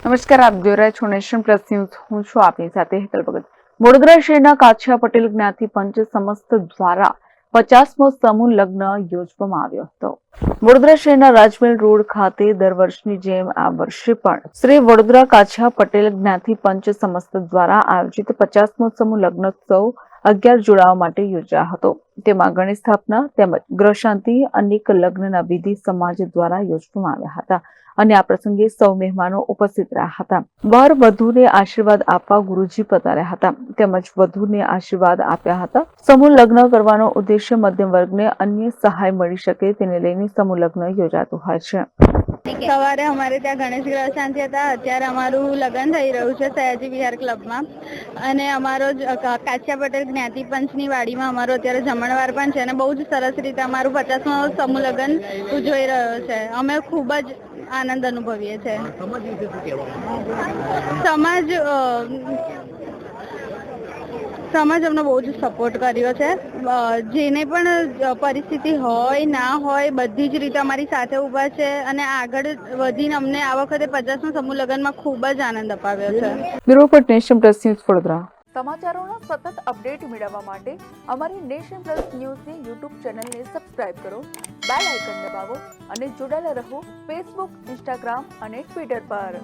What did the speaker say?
નમસ્કાર, આપ જોઈ રહ્યા છો નેશન પ્લસ ન્યૂઝ. હું છું આપની સાથે હેતલ ભગત. વડોદરા શહેરના કાછિયા પટેલ જ્ઞાતિ પંચ સમસ્ત દ્વારા 50મો સમૂહ લગ્ન યોજવામાં આવ્યો હતો. વડોદરા શહેરના રાજમહેલ રોડ ખાતે દર વર્ષની જેમ આ વર્ષે પણ શ્રી વડોદરા કાછિયા પટેલ જ્ઞાતિ પંચ સમસ્ત દ્વારા આયોજિત 50મો સમૂહ લગ્નોત્સવ 11 જોડાઓ માટે યોજાયો હતો. તેમાં ગણેશ સ્થાપના તેમજ ગ્રહ શાંતિ અનેક લગ્નના વિધિ સમાજ દ્વારા યોજવામાં આવ્યા હતા અને આ પ્રસંગે સૌ મહેમાનો ઉપસ્થિત રહ્યા હતા. વર વધુને આશીર્વાદ આપવા ગુરુજી પધાર્યા હતા તેમજ વધુને આશીર્વાદ આપ્યા હતા. સમૂહ લગ્ન કરવાનો ઉદ્દેશ્ય મધ્યમ વર્ગને અન્ય સહાય મળી શકે તેને લઈને સમૂહ લગ્ન યોજાતું હોય છે. સવારે અમારે ત્યાં ગણેશ ગ્રહ શાંતિ હતા. અત્યારે અમારું લગ્ન થઈ રહ્યું છે સયાજી વિહાર ક્લબમાં અને અમારો કાછિયા પટેલ જ્ઞાતિ પંચની વાડીમાં અમારો અત્યારે જમણવાર પણ છે અને બહુ જ સરસ રીતે અમારું 50મો સમૂહ લગ્ન ઉજવાઈ રહ્યો છે. અમે ખૂબ જ આનંદ અનુભવીએ છીએ. સમાજ અમને બહુ જ સપોર્ટ કર્યો છે. જેને પણ પરિસ્થિતિ હોય ના હોય બધી જ રીતે અમારી સાથે ઊભા છે અને આગળ વધીને અમને આ વખતે 50મા સમૂહ લગ્નમાં ખૂબ જ આનંદ અપાવ્યો છે. Bureau report Nation plus news Vadodara. સમાચારોના સતત અપડેટ મેળવવા માટે અમારી નેશન પ્લસ ન્યૂઝની યુટ્યુબ ચેનલને સબસ્ક્રાઇબ કરો, બેલ આઇકન દબાવો અને જોડાયેલા રહો ફેસબુક, ઇન્સ્ટાગ્રામ અને ટ્વિટર પર.